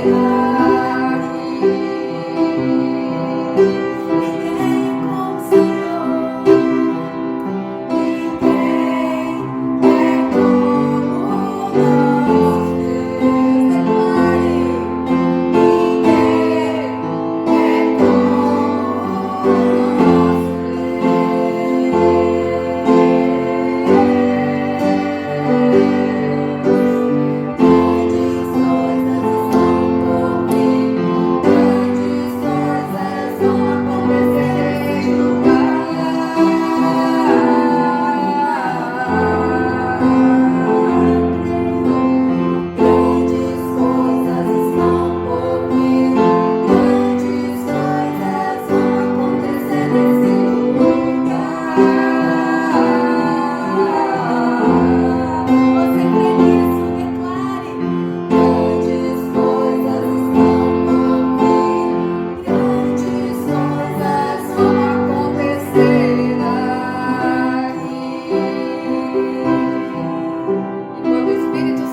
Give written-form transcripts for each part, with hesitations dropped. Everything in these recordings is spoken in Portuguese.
Santo Espírito,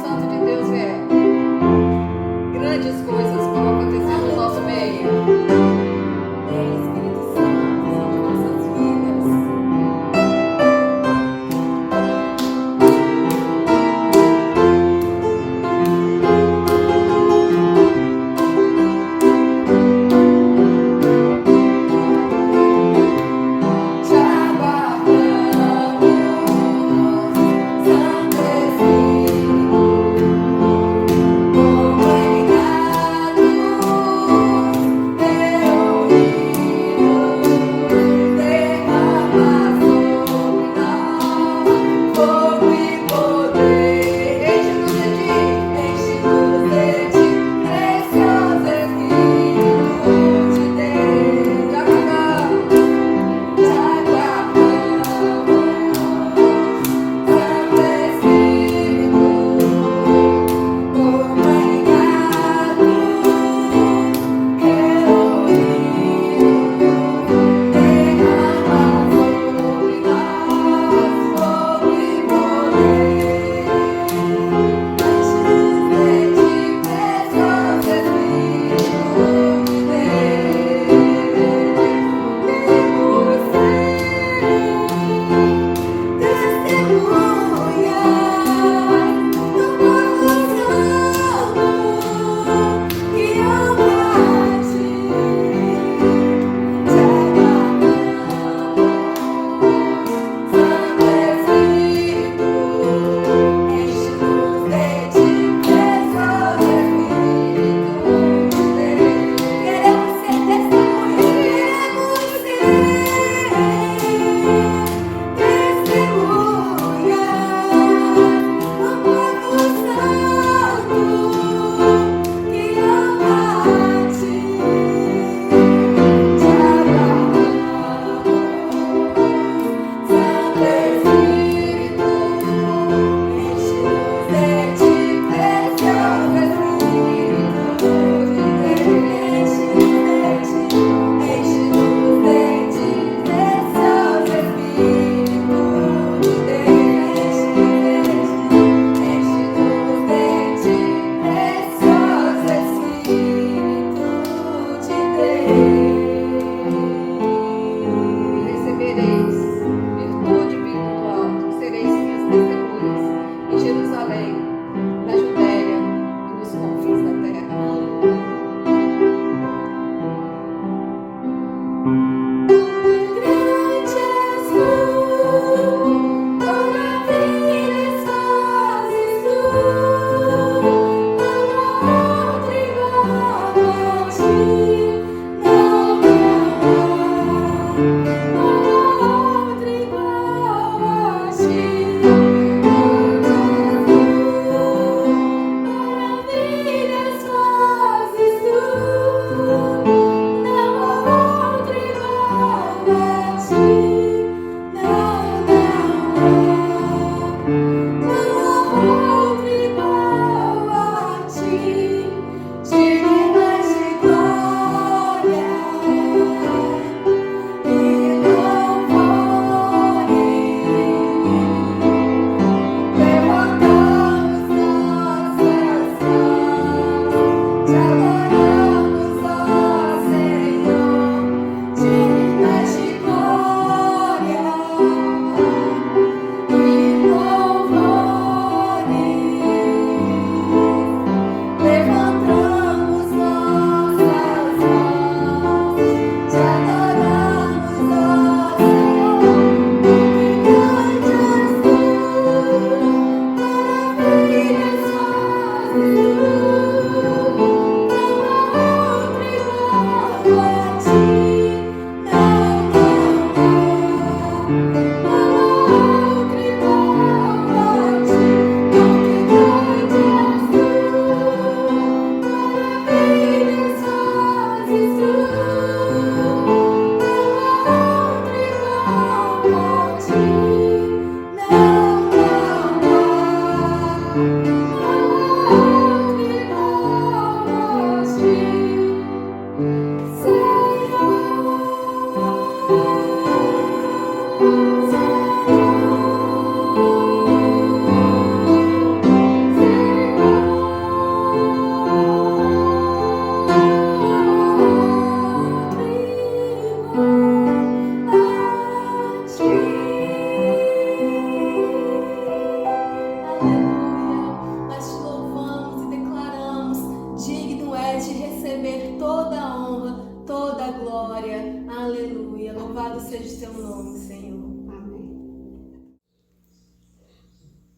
Louvado seja o teu nome, Senhor. Amém.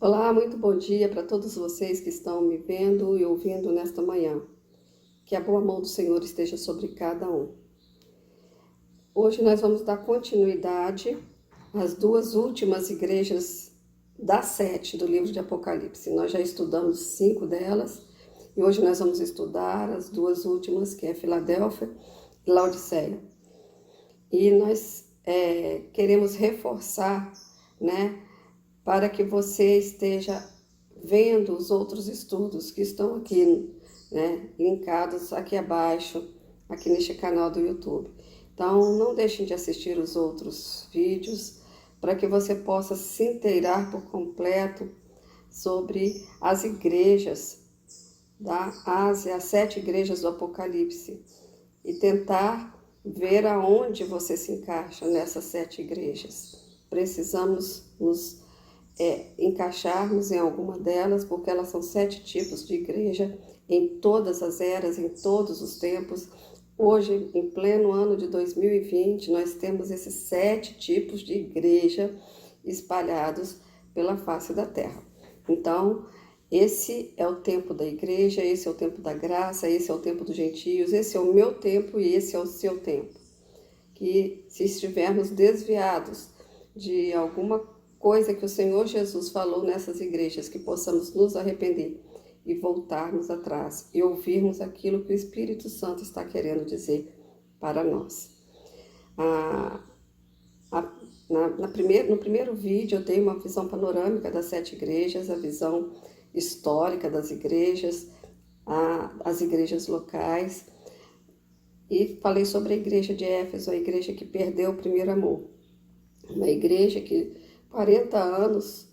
Olá, muito bom dia para todos vocês que estão me vendo e ouvindo nesta manhã. Que a boa mão do Senhor esteja sobre cada um. Hoje nós vamos dar continuidade às duas últimas igrejas das 7 do livro de Apocalipse. Nós já estudamos 5 delas e hoje nós vamos estudar as duas últimas, que é Filadélfia e Laodiceia. E nós queremos reforçar, para que você esteja vendo os outros estudos que estão aqui, linkados aqui abaixo, aqui neste canal do YouTube. Então, não deixem de assistir os outros vídeos, para que você possa se inteirar por completo sobre as igrejas da Ásia, as 7 igrejas do Apocalipse, e tentar ver aonde você se encaixa nessas 7 igrejas. Precisamos nos encaixarmos em alguma delas, porque elas são 7 tipos de igreja em todas as eras, em todos os tempos. Hoje, em pleno ano de 2020, nós temos esses 7 tipos de igreja espalhados pela face da terra. Então, esse é o tempo da igreja, esse é o tempo da graça, esse é o tempo dos gentios, esse é o meu tempo e esse é o seu tempo. Que se estivermos desviados de alguma coisa que o Senhor Jesus falou nessas igrejas, que possamos nos arrepender e voltarmos atrás e ouvirmos aquilo que o Espírito Santo está querendo dizer para nós. No primeiro vídeo eu dei uma visão panorâmica das 7 igrejas, a visão histórica das igrejas, as igrejas locais, e falei sobre a igreja de Éfeso, a igreja que perdeu o primeiro amor. Uma igreja que 40 anos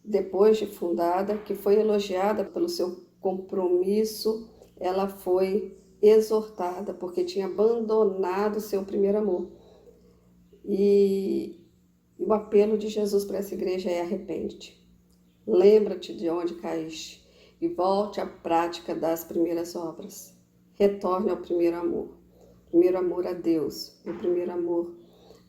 depois de fundada, que foi elogiada pelo seu compromisso, ela foi exortada porque tinha abandonado o seu primeiro amor. E o apelo de Jesus para essa igreja é: arrepende-te, lembra-te de onde caíste e volte à prática das primeiras obras. Retorne ao primeiro amor a Deus, o primeiro amor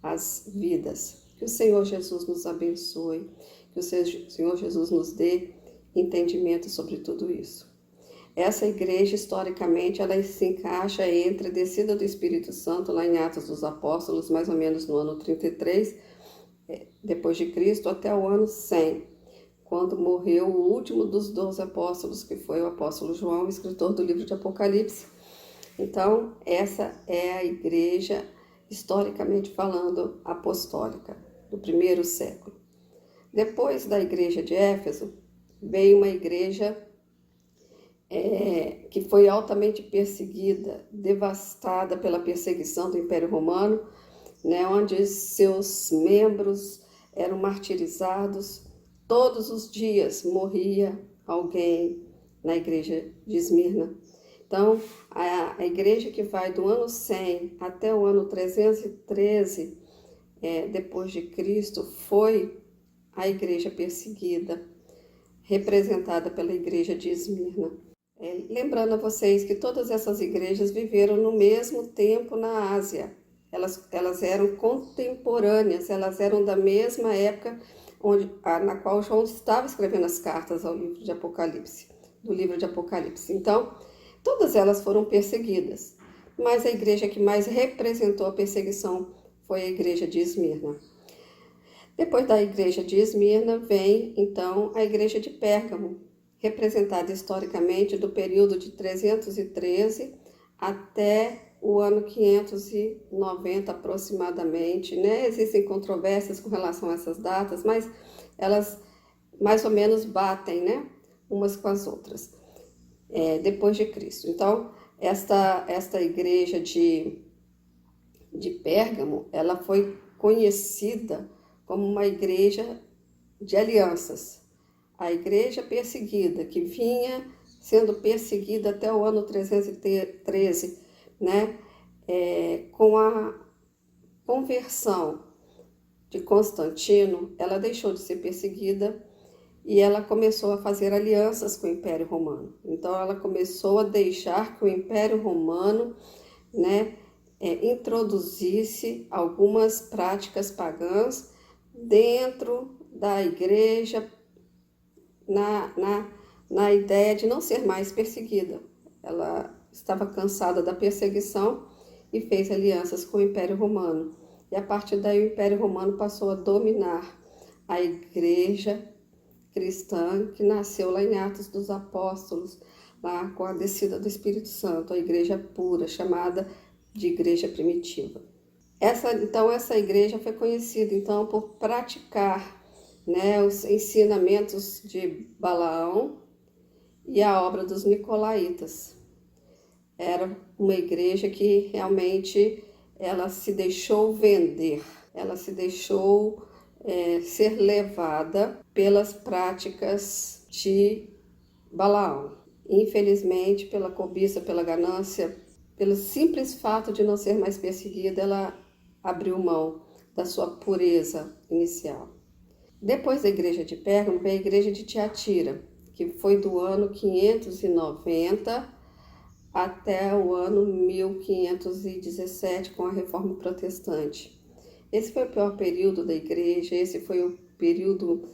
às vidas. Que o Senhor Jesus nos abençoe, que o Senhor Jesus nos dê entendimento sobre tudo isso. Essa igreja, historicamente, ela se encaixa entre a descida do Espírito Santo, lá em Atos dos Apóstolos, mais ou menos no ano 33, depois de Cristo, até o ano 100, quando morreu o último dos 12 apóstolos, que foi o apóstolo João, escritor do livro de Apocalipse. Então, essa é a igreja, historicamente falando, apostólica, do primeiro século. Depois da igreja de Éfeso, veio uma igreja que foi altamente perseguida, devastada pela perseguição do Império Romano, onde seus membros eram martirizados. Todos os dias morria alguém na igreja de Esmirna. Então, a igreja que vai do ano 100 até o ano 313 depois de Cristo foi a igreja perseguida, representada pela igreja de Esmirna. Lembrando a vocês que todas essas igrejas viveram no mesmo tempo na Ásia. Elas eram contemporâneas, elas eram da mesma época na qual João estava escrevendo as cartas ao livro de Apocalipse, do livro de Apocalipse. Então, todas elas foram perseguidas, mas a igreja que mais representou a perseguição foi a igreja de Esmirna. Depois da igreja de Esmirna vem, então, a igreja de Pérgamo, representada historicamente do período de 313 até o ano 590 aproximadamente, Existem controvérsias com relação a essas datas, mas elas mais ou menos batem, umas com as outras, depois de Cristo. Então, esta igreja de Pérgamo, ela foi conhecida como uma igreja de alianças. A igreja perseguida, que vinha sendo perseguida até o ano 313, com a conversão de Constantino, ela deixou de ser perseguida e ela começou a fazer alianças com o Império Romano. Então, ela começou a deixar que o Império Romano, introduzisse algumas práticas pagãs dentro da igreja, na ideia de não ser mais perseguida. Ela estava cansada da perseguição e fez alianças com o Império Romano. E a partir daí o Império Romano passou a dominar a igreja cristã que nasceu lá em Atos dos Apóstolos, lá com a descida do Espírito Santo, a igreja pura, chamada de igreja primitiva. Essa igreja foi conhecida então por praticar, os ensinamentos de Balaão e a obra dos nicolaítas. Era uma igreja que realmente ela se deixou vender, ela se deixou ser levada pelas práticas de Balaão. Infelizmente, pela cobiça, pela ganância, pelo simples fato de não ser mais perseguida, ela abriu mão da sua pureza inicial. Depois da igreja de Pérgamo, veio a igreja de Tiatira, que foi do ano 590 até o ano 1517, com a Reforma Protestante. Esse foi o pior período da igreja, esse foi o período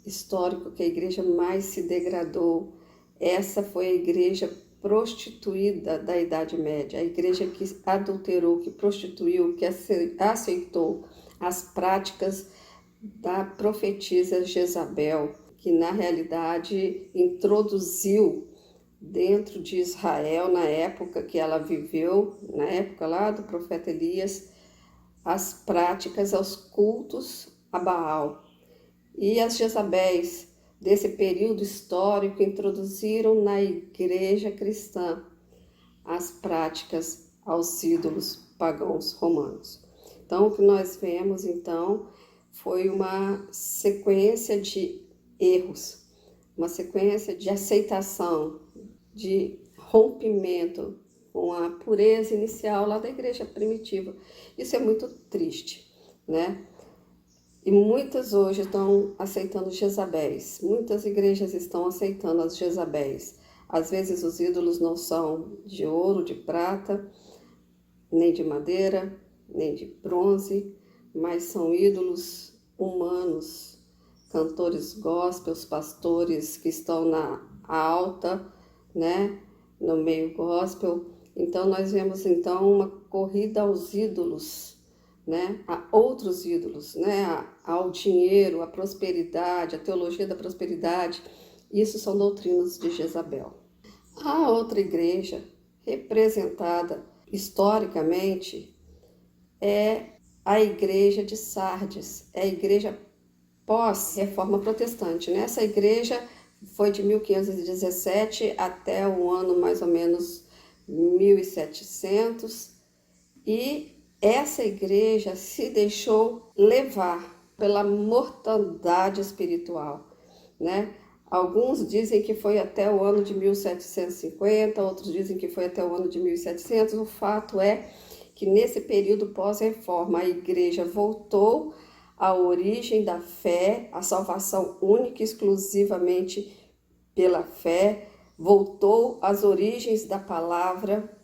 histórico que a igreja mais se degradou. Essa foi a igreja prostituída da Idade Média, a igreja que adulterou, que prostituiu, que aceitou as práticas da profetisa Jezabel, que na realidade introduziu dentro de Israel, na época que ela viveu, na época lá do profeta Elias, as práticas aos cultos a Baal. E as Jezabéis desse período histórico introduziram na igreja cristã as práticas aos ídolos pagãos romanos. Então, o que nós vemos, então, foi uma sequência de erros, uma sequência de aceitação, de rompimento com a pureza inicial lá da igreja primitiva. Isso é muito triste, E muitas hoje estão aceitando Jezabéis. Muitas igrejas estão aceitando as Jezabéis. Às vezes os ídolos não são de ouro, de prata, nem de madeira, nem de bronze, mas são ídolos humanos, cantores gospels, pastores que estão na alta, no meio gospel. Então nós vemos então uma corrida aos ídolos, a outros ídolos, ao dinheiro, à prosperidade, à teologia da prosperidade. Isso são doutrinas de Jezabel. A outra igreja representada historicamente é a igreja de Sardes, é a igreja pós-reforma protestante. Essa igreja foi de 1517 até o ano mais ou menos 1700, e essa igreja se deixou levar pela mortandade espiritual, Alguns dizem que foi até o ano de 1750, outros dizem que foi até o ano de 1700. O fato é que nesse período pós-reforma a igreja voltou à origem da fé, a salvação única e exclusivamente pela fé, voltou às origens da palavra,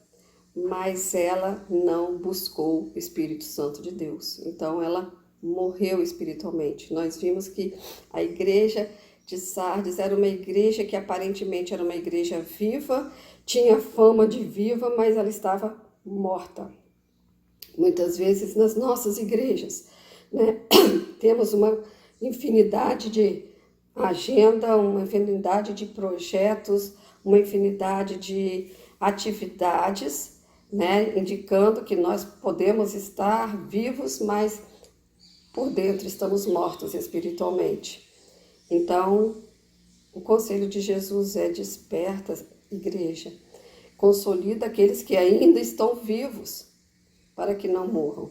mas ela não buscou o Espírito Santo de Deus. Então ela morreu espiritualmente. Nós vimos que a igreja de Sardes era uma igreja que aparentemente era uma igreja viva, tinha fama de viva, mas ela estava morta. Muitas vezes nas nossas igrejas, temos uma infinidade de agenda, uma infinidade de projetos, uma infinidade de atividades, indicando que nós podemos estar vivos, mas por dentro estamos mortos espiritualmente. Então, o conselho de Jesus é: desperta, igreja, consolida aqueles que ainda estão vivos, para que não morram,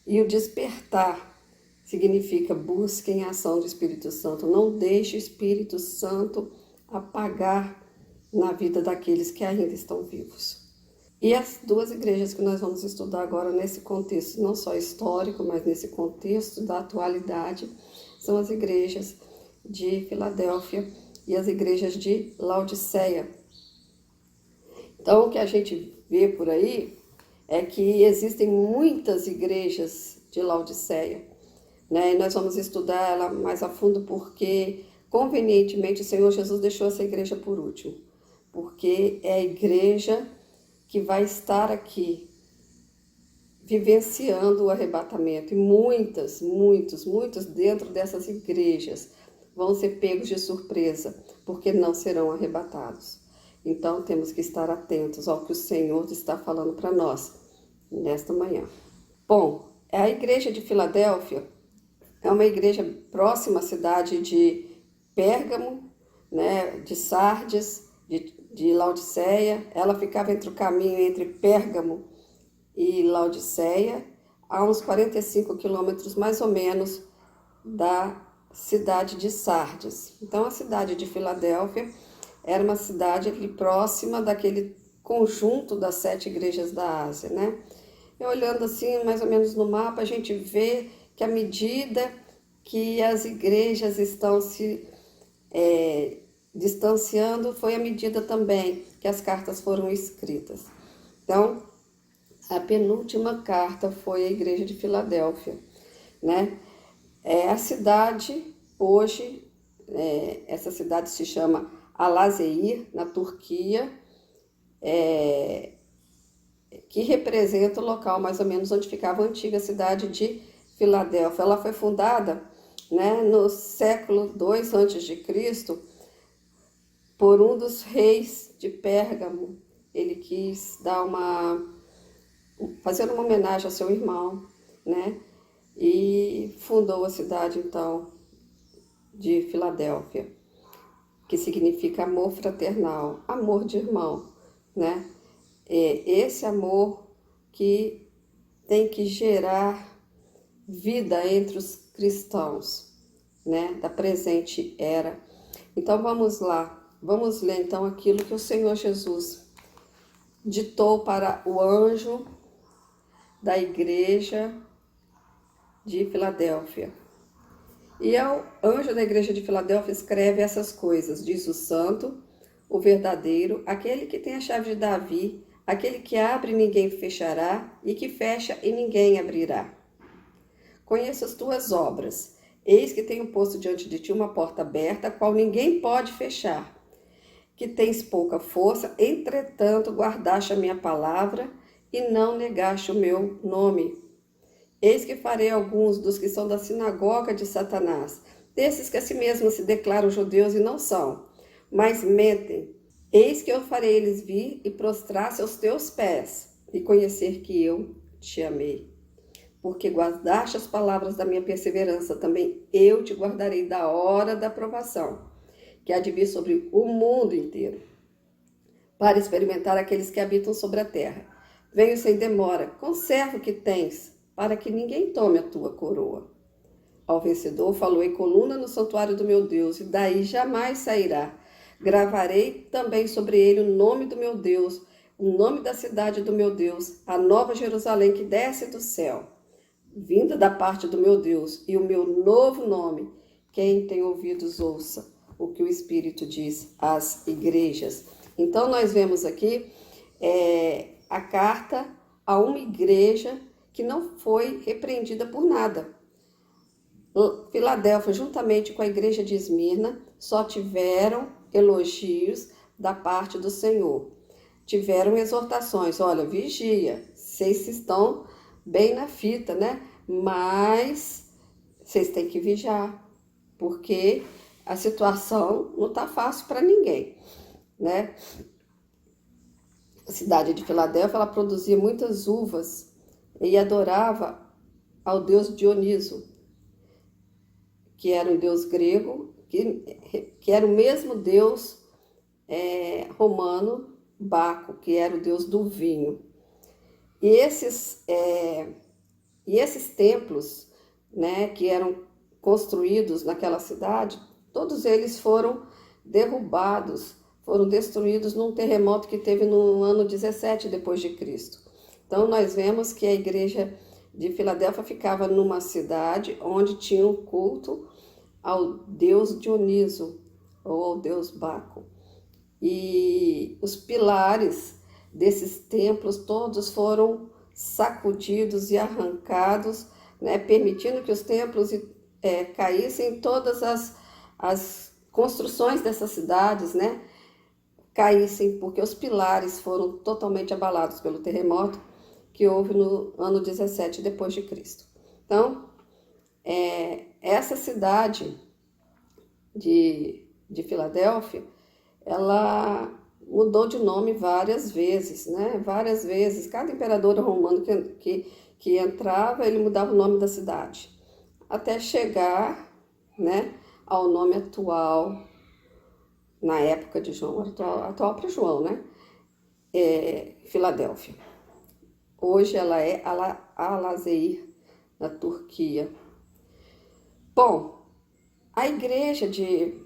E o despertar significa busquem a ação do Espírito Santo, não deixe o Espírito Santo apagar na vida daqueles que ainda estão vivos. E as duas igrejas que nós vamos estudar agora nesse contexto, não só histórico, mas nesse contexto da atualidade, são as igrejas de Filadélfia e as igrejas de Laodiceia. Então, o que a gente vê por aí é que existem muitas igrejas de Laodiceia, né? E nós vamos estudar ela mais a fundo porque, convenientemente, o Senhor Jesus deixou essa igreja por último, porque é a igreja que vai estar aqui vivenciando o arrebatamento. E muitos dentro dessas igrejas vão ser pegos de surpresa, porque não serão arrebatados. Então, temos que estar atentos ao que o Senhor está falando para nós nesta manhã. Bom, a igreja de Filadélfia é uma igreja próxima à cidade de Pérgamo, né, de Sardes, de Laodiceia. Ela ficava entre o caminho entre Pérgamo e Laodiceia, a uns 45 quilômetros mais ou menos da cidade de Sardes. Então, a cidade de Filadélfia era uma cidade ali próxima daquele conjunto das 7 igrejas da Ásia, né? E olhando assim, mais ou menos no mapa, a gente vê que à medida que as igrejas estão se distanciando, foi à medida também que as cartas foram escritas. Então, a penúltima carta foi a igreja de Filadélfia, né? A cidade, hoje, essa cidade se chama Alazeir, na Turquia, que representa o local mais ou menos onde ficava a antiga cidade de Filadélfia. Ela foi fundada, né, no século II a.C., por um dos reis de Pérgamo. Ele quis fazer uma homenagem ao seu irmão, né, e fundou a cidade, então, de Filadélfia, que significa amor fraternal, amor de irmão, né? Esse amor que tem que gerar vida entre os cristãos, né, da presente era. Então vamos lá, vamos ler então aquilo que o Senhor Jesus ditou para o anjo da igreja de Filadélfia. E ao anjo da igreja de Filadélfia escreve essas coisas, diz o santo, o verdadeiro, aquele que tem a chave de Davi, aquele que abre e ninguém fechará, e que fecha e ninguém abrirá. Conheço as tuas obras. Eis que tenho posto diante de ti uma porta aberta, a qual ninguém pode fechar. Que tens pouca força, entretanto guardaste a minha palavra e não negaste o meu nome. Eis que farei alguns dos que são da sinagoga de Satanás, desses que a si mesmos se declaram judeus e não são, mas mentem. Eis que eu farei eles vir e prostrar-se aos teus pés, e conhecer que eu te amei. Porque guardaste as palavras da minha perseverança, também eu te guardarei da hora da provação, que há de vir sobre o mundo inteiro, para experimentar aqueles que habitam sobre a terra. Venho sem demora, conserva o que tens, para que ninguém tome a tua coroa. Ao vencedor falou coluna no santuário do meu Deus, e daí jamais sairá. Gravarei também sobre ele o nome do meu Deus, o nome da cidade do meu Deus, a nova Jerusalém que desce do céu, vinda da parte do meu Deus, e o meu novo nome. Quem tem ouvidos, ouça o que o Espírito diz às igrejas. Então, nós vemos aqui a carta a uma igreja que não foi repreendida por nada. Filadélfia, juntamente com a igreja de Esmirna, só tiveram elogios da parte do Senhor. Tiveram exortações, olha, vigia, vocês estão bem na fita, né? Mas vocês têm que vigiar, porque a situação não está fácil para ninguém, né? A cidade de Filadélfia, ela produzia muitas uvas e adorava ao deus Dioniso, que era um deus grego, que era o mesmo deus romano, Baco, que era o deus do vinho. E esses templos, né, que eram construídos naquela cidade, todos eles foram derrubados, foram destruídos num terremoto que teve no ano 17 depois de Cristo. Então nós vemos que a igreja de Filadélfia ficava numa cidade onde tinha um culto ao deus Dioniso ou ao deus Baco. E os pilares desses templos todos foram sacudidos e arrancados, né, permitindo que os templos caíssem, todas as construções dessas cidades, né, caíssem, porque os pilares foram totalmente abalados pelo terremoto que houve no ano 17 depois de Cristo. Então, essa cidade de Filadélfia, ela mudou de nome várias vezes, né? Várias vezes. Cada imperador romano que entrava, ele mudava o nome da cidade, até chegar, né, ao nome atual, na época de João, atual para João, né? Filadélfia. Hoje ela é Alazeir, na Turquia. Bom, a igreja de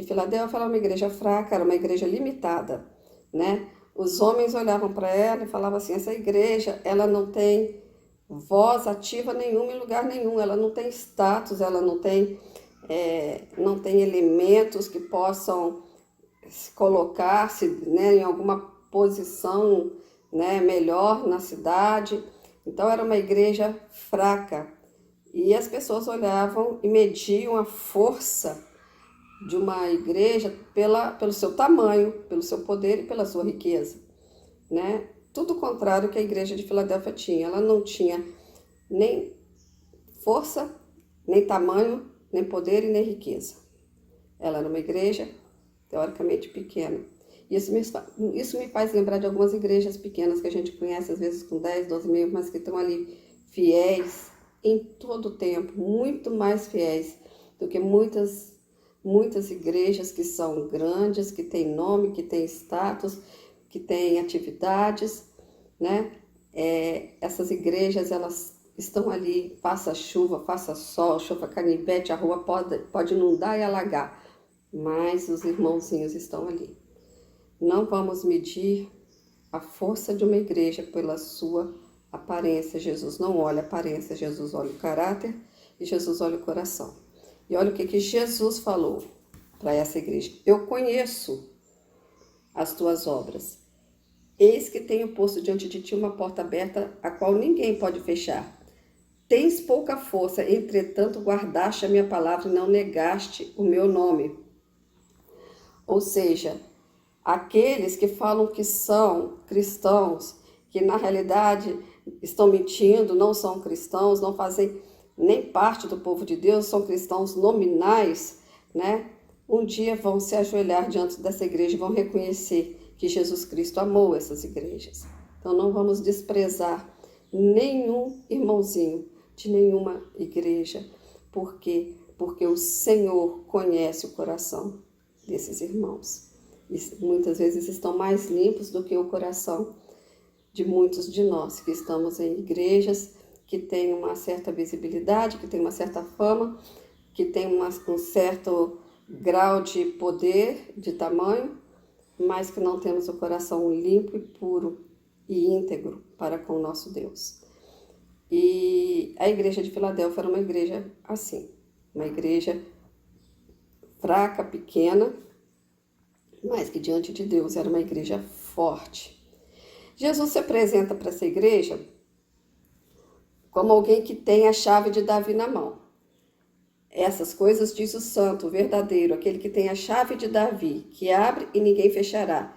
Filadélfia era uma igreja fraca, era uma igreja limitada, né? Os homens olhavam para ela e falavam assim, essa igreja, ela não tem voz ativa nenhuma em lugar nenhum, ela não tem status, ela não tem elementos que possam colocar-se, né, em alguma posição, né, melhor na cidade. Então era uma igreja fraca e as pessoas olhavam e mediam a força de uma igreja pelo seu tamanho, pelo seu poder e pela sua riqueza, né? Tudo o contrário que a igreja de Filadélfia tinha. Ela não tinha nem força, nem tamanho, nem poder e nem riqueza. Ela era uma igreja teoricamente pequena. Isso me faz lembrar de algumas igrejas pequenas que a gente conhece, às vezes com 10, 12 mil, mas que estão ali fiéis em todo o tempo, muito mais fiéis do que muitas igrejas que são grandes, que têm nome, que têm status, que têm atividades, né? Essas igrejas, elas estão ali, faça chuva, faça sol, chuva canivete, a rua pode inundar e alagar, mas os irmãozinhos estão ali. Não vamos medir a força de uma igreja pela sua aparência. Jesus não olha a aparência, Jesus olha o caráter e Jesus olha o coração. E olha o que Jesus falou para essa igreja. Eu conheço as tuas obras. Eis que tenho posto diante de ti uma porta aberta, a qual ninguém pode fechar. Tens pouca força, entretanto guardaste a minha palavra e não negaste o meu nome. Ou seja, aqueles que falam que são cristãos, que na realidade estão mentindo, não são cristãos, não fazem nem parte do povo de Deus, são cristãos nominais, né? Um dia vão se ajoelhar diante dessa igreja e vão reconhecer que Jesus Cristo amou essas igrejas. Então não vamos desprezar nenhum irmãozinho de nenhuma igreja. Por quê? Porque o Senhor conhece o coração desses irmãos. E muitas vezes estão mais limpos do que o coração de muitos de nós que estamos em igrejas que têm uma certa visibilidade, que têm uma certa fama, que têm um certo grau de poder, de tamanho, mas que não temos o coração limpo e puro e íntegro para com o nosso Deus. E a igreja de Filadélfia era uma igreja assim, uma igreja fraca, pequena, mas que diante de Deus era uma igreja forte. Jesus se apresenta para essa igreja como alguém que tem a chave de Davi na mão. Essas coisas diz o santo, o verdadeiro, aquele que tem a chave de Davi, que abre e ninguém fechará,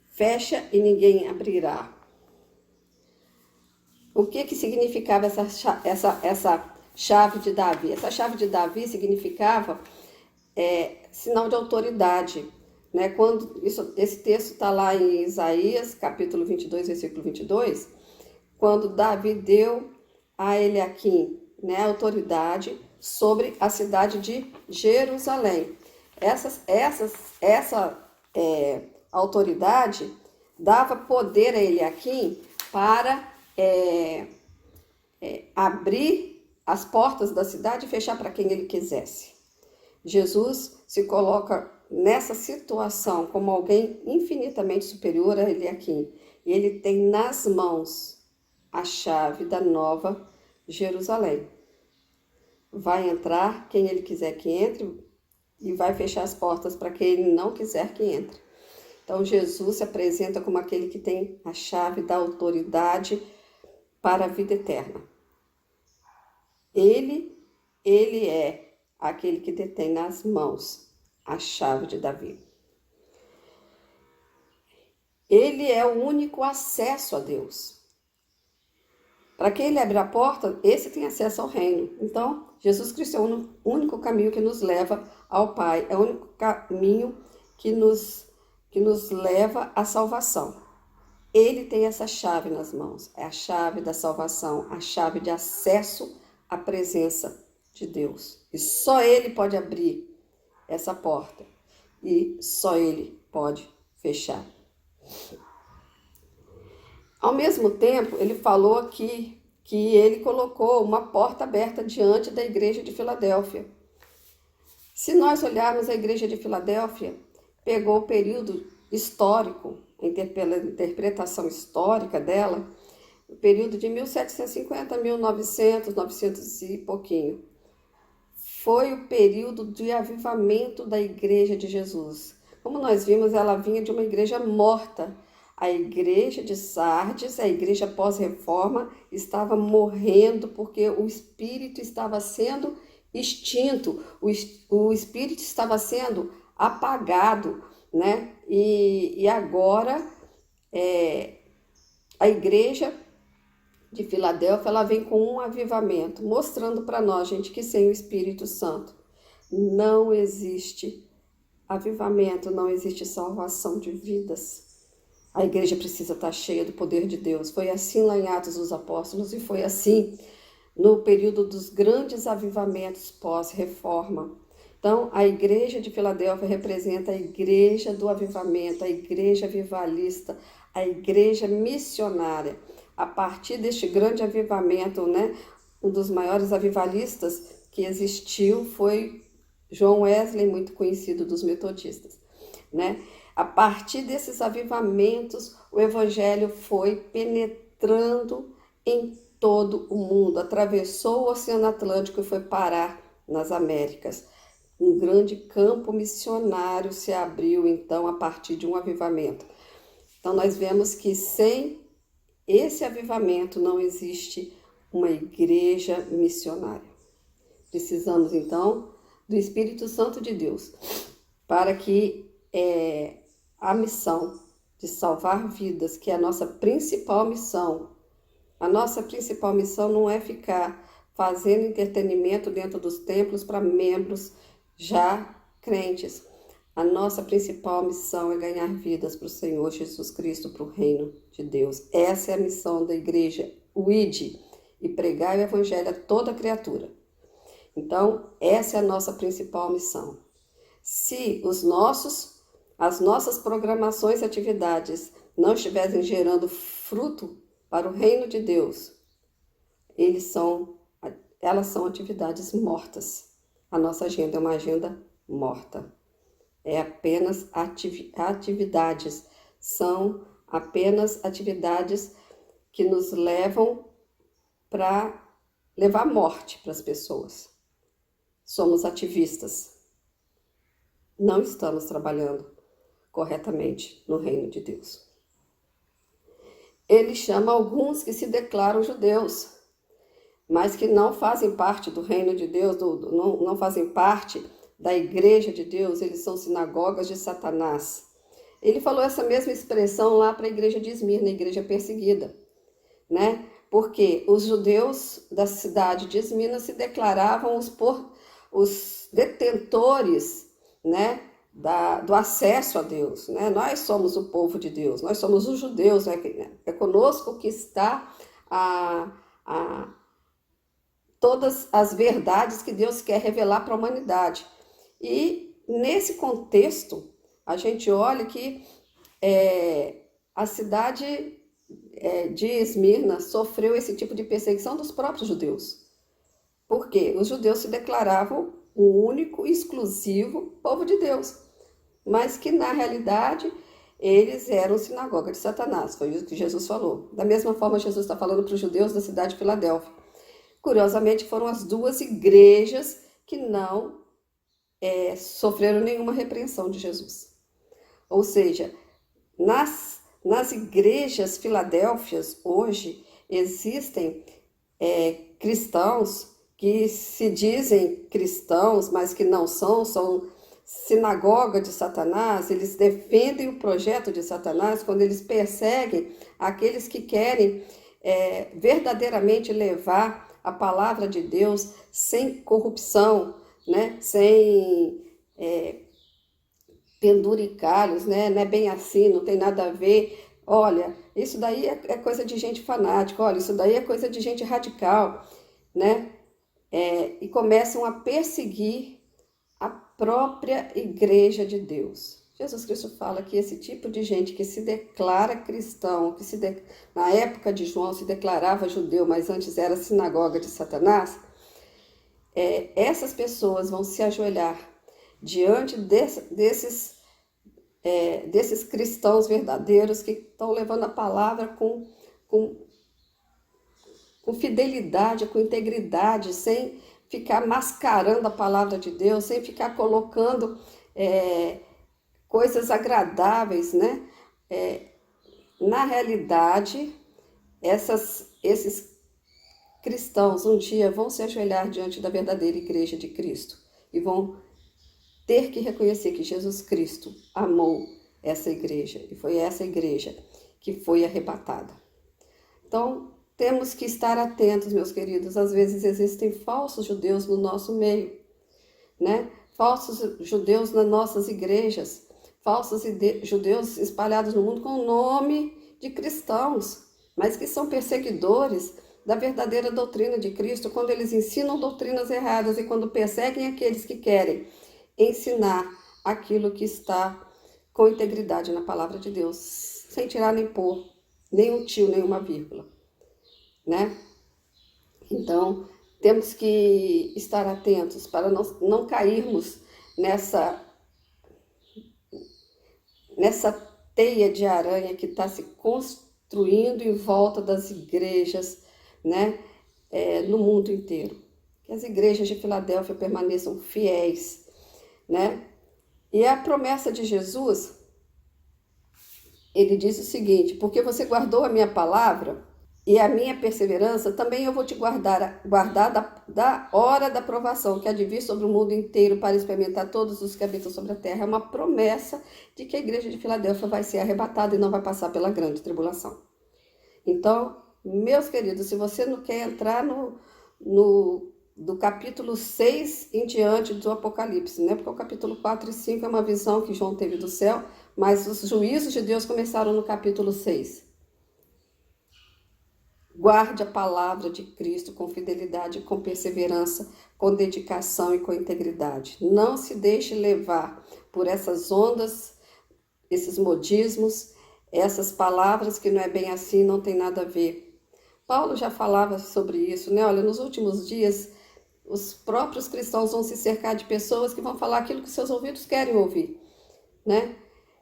fecha e ninguém abrirá. O que significava essa chave de Davi? Essa chave de Davi significava sinal de autoridade, né? Quando esse texto está lá em Isaías, capítulo 22, versículo 22, quando Davi deu a Eliaquim, né, autoridade sobre a cidade de Jerusalém. Essa autoridade dava poder a Eliaquim para abrir as portas da cidade e fechar para quem ele quisesse. Jesus se coloca nessa situação como alguém infinitamente superior a Eliaquim. E ele tem nas mãos a chave da nova Jerusalém. Vai entrar quem ele quiser que entre e vai fechar as portas para quem ele não quiser que entre. Então Jesus se apresenta como aquele que tem a chave da autoridade para a vida eterna. Ele é aquele que detém nas mãos a chave de Davi. Ele é o único acesso a Deus. Para quem ele abre a porta, esse tem acesso ao reino. Então, Jesus Cristo é o único caminho que nos leva ao Pai. É o único caminho que nos leva à salvação. Ele tem essa chave nas mãos. É a chave da salvação, a chave de acesso à presença de Deus. E só ele pode abrir essa porta. E só ele pode fechar. Ao mesmo tempo, ele falou aqui que ele colocou uma porta aberta diante da igreja de Filadélfia. Se nós olharmos a igreja de Filadélfia, pegou o período histórico, pela interpretação histórica dela, o período de 1750 a 1900, 900 e pouquinho. Foi o período de avivamento da igreja de Jesus. Como nós vimos, ela vinha de uma igreja morta. A igreja de Sardes, a igreja pós-reforma, estava morrendo porque o espírito estava sendo extinto, o espírito estava sendo apagado, né? E agora a igreja de Filadélfia, ela vem com um avivamento, mostrando para nós, gente, que sem o Espírito Santo não existe avivamento, não existe salvação de vidas. A igreja precisa estar cheia do poder de Deus. Foi assim lá em Atos dos Apóstolos e foi assim no período dos grandes avivamentos pós-reforma. Então, a igreja de Filadélfia representa a igreja do avivamento, a igreja avivalista, a igreja missionária. A partir deste grande avivamento, né, um dos maiores avivalistas que existiu foi John Wesley, muito conhecido dos metodistas, né? A partir desses avivamentos, o evangelho foi penetrando em todo o mundo, atravessou o Oceano Atlântico e foi parar nas Américas. Um grande campo missionário se abriu, então, a partir de um avivamento. Então, nós vemos que sem esse avivamento não existe uma igreja missionária. Precisamos, então, do Espírito Santo de Deus para que a missão de salvar vidas, que é a nossa principal missão. A nossa principal missão não é ficar fazendo entretenimento dentro dos templos para membros já crentes. A nossa principal missão é ganhar vidas para o Senhor Jesus Cristo, para o reino de Deus. Essa é a missão da igreja, o ide e pregar o evangelho a toda criatura. Então, essa é a nossa principal missão. Se as nossas programações e atividades não estiverem gerando fruto para o reino de Deus, elas são atividades mortas. A nossa agenda é uma agenda morta. É apenas atividades. São apenas atividades que nos levam para levar morte para as pessoas. Somos ativistas. Não estamos trabalhando corretamente no reino de Deus. Ele chama alguns que se declaram judeus, mas que não fazem parte do reino de Deus, não fazem parte da igreja de Deus, eles são sinagogas de Satanás. Ele falou essa mesma expressão lá para a igreja de Esmirna, a igreja perseguida, né? Porque os judeus da cidade de Esmirna se declaravam os detentores, né, do acesso a Deus, né? Nós somos o povo de Deus, nós somos os judeus, né? É conosco que está todas as verdades que Deus quer revelar para a humanidade. E nesse contexto, a gente olha que a cidade de Esmirna sofreu esse tipo de perseguição dos próprios judeus. Porque os judeus se declaravam o único e exclusivo povo de Deus, mas que na realidade eles eram sinagoga de Satanás, foi isso que Jesus falou. Da mesma forma, Jesus está falando para os judeus da cidade de Filadélfia. Curiosamente, foram as duas igrejas que não sofreram nenhuma repreensão de Jesus. Ou seja, nas igrejas filadélfias hoje, existem cristãos que se dizem cristãos, mas que não são sinagoga de Satanás. Eles defendem o projeto de Satanás quando eles perseguem aqueles que querem verdadeiramente levar a palavra de Deus sem corrupção, né? Sem penduricalhos, né? Não é bem assim, não tem nada a ver. Olha, isso daí é coisa de gente fanática, olha, isso daí é coisa de gente radical, né? E começam a perseguir a própria igreja de Deus. Jesus Cristo fala que esse tipo de gente que se declara cristão, na época de João se declarava judeu, mas antes era sinagoga de Satanás, essas pessoas vão se ajoelhar diante desses cristãos verdadeiros que estão levando a palavra com fidelidade, com integridade, sem ficar mascarando a palavra de Deus, sem ficar colocando coisas agradáveis, né? Na realidade, esses cristãos um dia vão se ajoelhar diante da verdadeira igreja de Cristo e vão ter que reconhecer que Jesus Cristo amou essa igreja e foi essa igreja que foi arrebatada. Então, temos que estar atentos, meus queridos. Às vezes existem falsos judeus no nosso meio, né? Falsos judeus nas nossas igrejas, falsos judeus espalhados no mundo com o nome de cristãos, mas que são perseguidores da verdadeira doutrina de Cristo, quando eles ensinam doutrinas erradas e quando perseguem aqueles que querem ensinar aquilo que está com integridade na palavra de Deus, sem tirar nem pôr, nem um tio, nem uma vírgula, né? Então, temos que estar atentos para não cairmos nessa teia de aranha que está se construindo em volta das igrejas, né? No mundo inteiro. Que as igrejas de Filadélfia permaneçam fiéis, né? E a promessa de Jesus, ele diz o seguinte: porque você guardou a minha palavra e a minha perseverança, também eu vou te guardar da hora da provação, que há de vir sobre o mundo inteiro para experimentar todos os que habitam sobre a terra. É uma promessa de que a igreja de Filadélfia vai ser arrebatada e não vai passar pela grande tribulação. Então, meus queridos, se você não quer entrar do capítulo 6 em diante do Apocalipse, né? Porque o capítulo 4 e 5 é uma visão que João teve do céu, mas os juízos de Deus começaram no capítulo 6. Guarde a palavra de Cristo com fidelidade, com perseverança, com dedicação e com integridade. Não se deixe levar por essas ondas, esses modismos, essas palavras que não é bem assim, não tem nada a ver. Paulo já falava sobre isso, né? Olha, nos últimos dias, os próprios cristãos vão se cercar de pessoas que vão falar aquilo que seus ouvidos querem ouvir, né?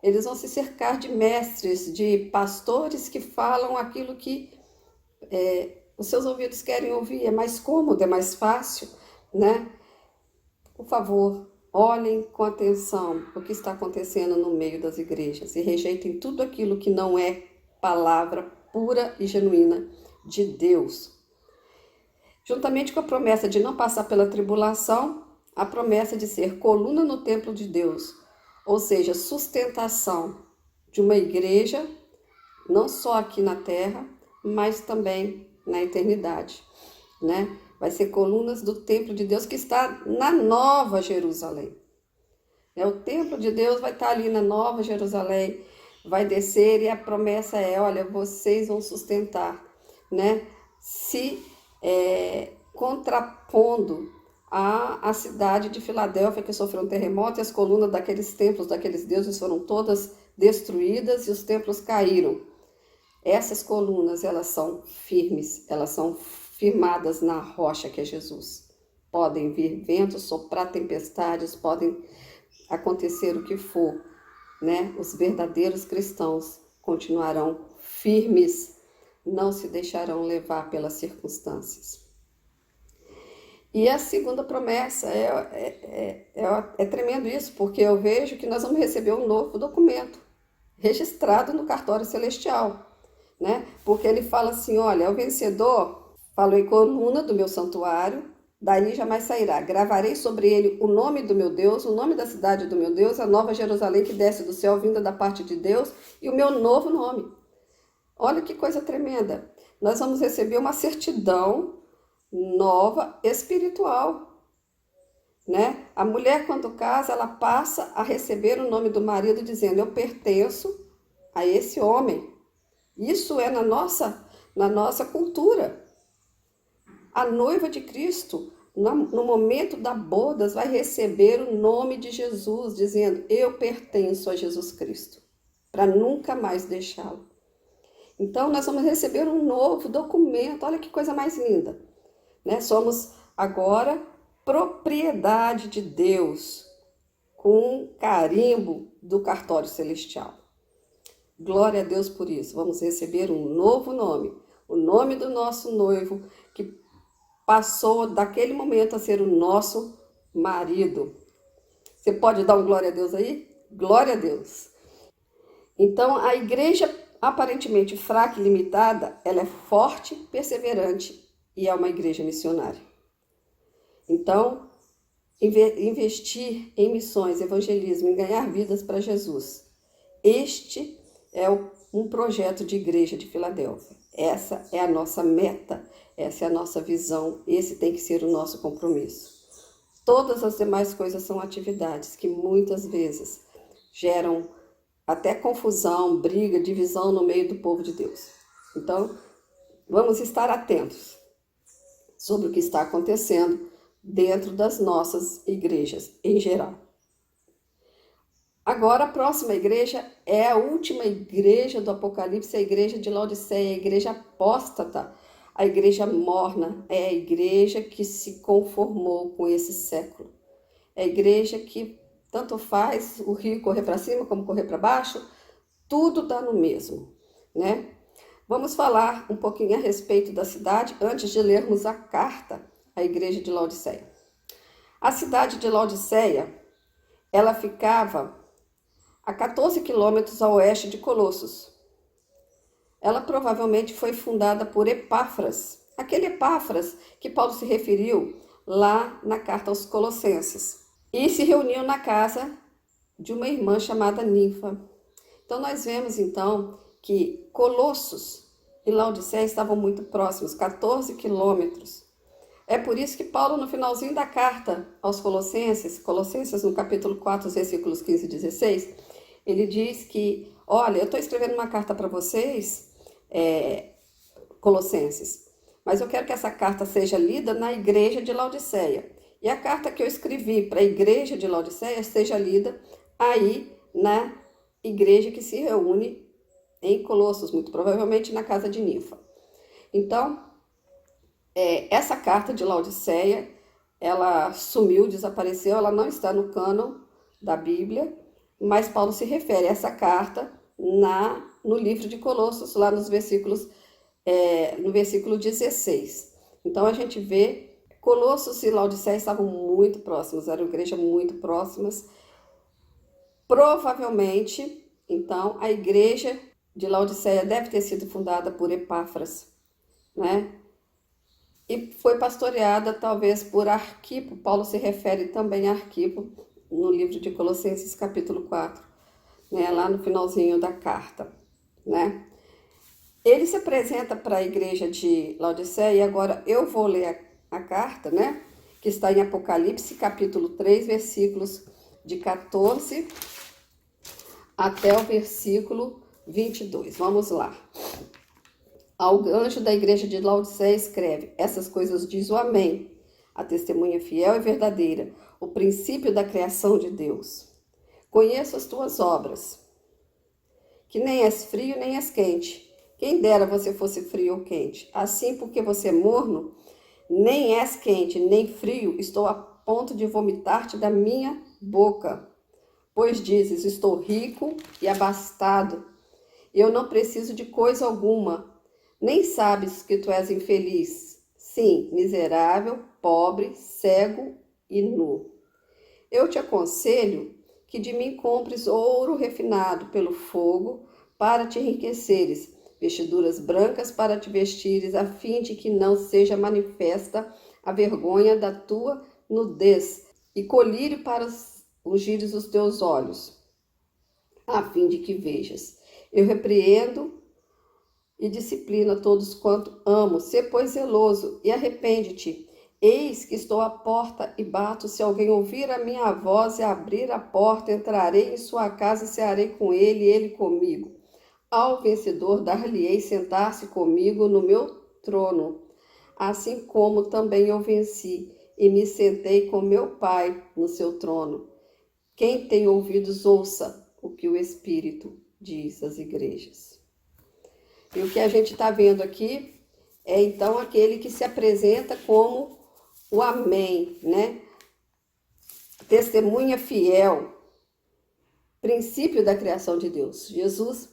Eles vão se cercar de mestres, de pastores que falam aquilo que os seus ouvidos querem ouvir. É mais cômodo, é mais fácil, né? Por favor, olhem com atenção o que está acontecendo no meio das igrejas e rejeitem tudo aquilo que não é palavra pura e genuína de Deus. Juntamente com a promessa de não passar pela tribulação, a promessa de ser coluna no templo de Deus, ou seja, sustentação de uma igreja, não só aqui na terra, mas também na eternidade, né? Vai ser colunas do templo de Deus que está na Nova Jerusalém. O templo de Deus vai estar ali na Nova Jerusalém, vai descer e a promessa é, olha, vocês vão sustentar, né? Se contrapondo à cidade de Filadélfia, que sofreu um terremoto, e as colunas daqueles templos, daqueles deuses foram todas destruídas e os templos caíram. Essas colunas, elas são firmes, elas são firmadas na rocha que é Jesus. Podem vir ventos, soprar tempestades, podem acontecer o que for, né? Os verdadeiros cristãos continuarão firmes, não se deixarão levar pelas circunstâncias. E a segunda promessa, é tremendo isso, porque eu vejo que nós vamos receber um novo documento, registrado no cartório celestial, né? Porque ele fala assim, olha, o vencedor falou em coluna do meu santuário, daí jamais sairá. Gravarei sobre ele o nome do meu Deus, o nome da cidade do meu Deus, a nova Jerusalém que desce do céu, vinda da parte de Deus, e o meu novo nome. Olha que coisa tremenda. Nós vamos receber uma certidão nova espiritual, né? A mulher, quando casa, ela passa a receber o nome do marido dizendo, eu pertenço a esse homem. Isso é na nossa cultura. A noiva de Cristo, no momento da bodas, vai receber o nome de Jesus, dizendo, eu pertenço a Jesus Cristo, para nunca mais deixá-lo. Então, nós vamos receber um novo documento, olha que coisa mais linda, né? Somos agora propriedade de Deus, com carimbo do cartório celestial. Glória a Deus por isso. Vamos receber um novo nome, o nome do nosso noivo, que passou daquele momento a ser o nosso marido. Você pode dar um glória a Deus aí? Glória a Deus. Então, a igreja aparentemente fraca e limitada, ela é forte, perseverante e é uma igreja missionária. Então, investir em missões, evangelismo, em ganhar vidas para Jesus. Este é um projeto de igreja de Filadélfia. Essa é a nossa meta, essa é a nossa visão, esse tem que ser o nosso compromisso. Todas as demais coisas são atividades que muitas vezes geram até confusão, briga, divisão no meio do povo de Deus. Então, vamos estar atentos sobre o que está acontecendo dentro das nossas igrejas em geral. Agora, a próxima igreja é a última igreja do Apocalipse, a igreja de Laodiceia, a igreja apóstata, a igreja morna, é a igreja que se conformou com esse século. É a igreja que tanto faz o rio correr para cima como correr para baixo, tudo dá no mesmo, né? Vamos falar um pouquinho a respeito da cidade antes de lermos a carta à igreja de Laodiceia. A cidade de Laodiceia, ela ficava a 14 quilômetros a oeste de Colossos. Ela provavelmente foi fundada por Epáfras, aquele Epáfras que Paulo se referiu lá na carta aos Colossenses. E se reuniu na casa de uma irmã chamada Ninfa. Então nós vemos então que Colossos e Laodiceia estavam muito próximos, 14 quilômetros. É por isso que Paulo, no finalzinho da carta aos Colossenses no capítulo 4, versículos 15 e 16, ele diz que, olha, eu estou escrevendo uma carta para vocês, Colossenses, mas eu quero que essa carta seja lida na igreja de Laodiceia. E a carta que eu escrevi para a igreja de Laodiceia seja lida aí na igreja que se reúne em Colossos, muito provavelmente na casa de Ninfa. Então, essa carta de Laodiceia, ela sumiu, desapareceu, ela não está no cânon da Bíblia, mas Paulo se refere a essa carta no livro de Colossos, lá nos versículos, no versículo 16. Então, a gente vê Colossos e Laodiceia estavam muito próximos, eram igrejas muito próximas. Provavelmente, então, a igreja de Laodiceia deve ter sido fundada por Epáfras, né? E foi pastoreada talvez por Arquipo. Paulo se refere também a Arquipo no livro de Colossenses, capítulo 4, né? Lá no finalzinho da carta, né? Ele se apresenta para a igreja de Laodiceia, e agora eu vou ler a carta, né? Que está em Apocalipse, capítulo 3, versículos de 14 até o versículo 22. Vamos lá. Ao anjo da igreja de Laodiceia escreve, essas coisas diz o Amém, a testemunha fiel e verdadeira, o princípio da criação de Deus. Conheço as tuas obras, que nem és frio nem és quente. Quem dera você fosse frio ou quente. Assim, porque você é morno, nem és quente, nem frio, estou a ponto de vomitar-te da minha boca. Pois dizes, estou rico e abastado, eu não preciso de coisa alguma. Nem sabes que tu és infeliz, sim, miserável, pobre, cego e nu. Eu te aconselho que de mim compres ouro refinado pelo fogo para te enriqueceres, vestiduras brancas para te vestires, a fim de que não seja manifesta a vergonha da tua nudez, e colírio para ungires os teus olhos, a fim de que vejas. Eu repreendo e disciplina todos quanto amo. Sê, pois, zeloso e arrepende-te. Eis que estou à porta e bato. Se alguém ouvir a minha voz e abrir a porta, entrarei em sua casa e cearei com ele e ele comigo. Ao vencedor dar-lhe-ei sentar-se comigo no meu trono, assim como também eu venci e me sentei com meu Pai no seu trono. Quem tem ouvidos, ouça o que o Espírito diz às igrejas. E o que a gente está vendo aqui é, então, aquele que se apresenta como o Amém, né? Testemunha fiel, princípio da criação de Deus. Jesus,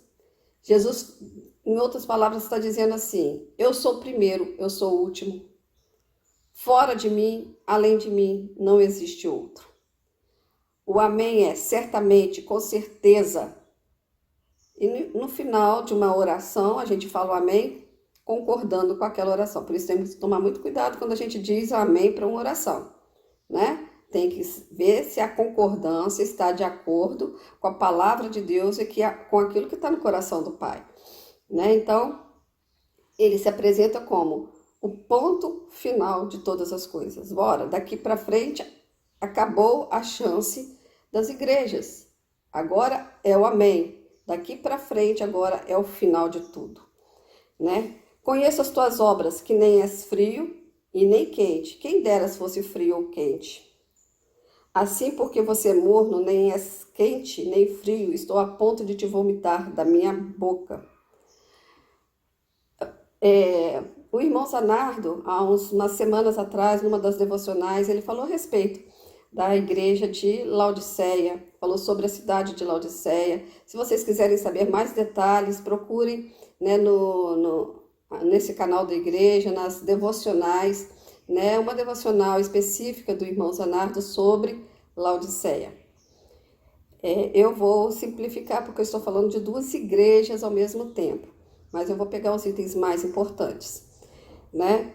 em outras palavras, está dizendo assim: eu sou o primeiro, eu sou o último. Fora de mim, além de mim, não existe outro. O Amém é certamente, com certeza. E no final de uma oração, a gente fala o Amém concordando com aquela oração. Por isso temos que tomar muito cuidado quando a gente diz o Amém para uma oração, né? Tem que ver se a concordância está de acordo com a palavra de Deus e com aquilo que está no coração do Pai, né? Então, ele se apresenta como o ponto final de todas as coisas. Bora, daqui para frente acabou a chance das igrejas. Agora é o Amém. Daqui para frente agora é o final de tudo, né? Conheço as tuas obras, que nem és frio e nem quente. Quem dera se fosse frio ou quente. Assim, porque você é morno, nem és quente nem frio, estou a ponto de te vomitar da minha boca. O irmão Zanardo, há umas semanas atrás, numa das devocionais, ele falou a respeito da igreja de Laodiceia, falou sobre a cidade de Laodiceia. Se vocês quiserem saber mais detalhes, procurem, né, nesse canal da igreja, nas devocionais, né, uma devocional específica do irmão Zanardo sobre Laodiceia. Eu vou simplificar porque eu estou falando de duas igrejas ao mesmo tempo, mas eu vou pegar os itens mais importantes, né?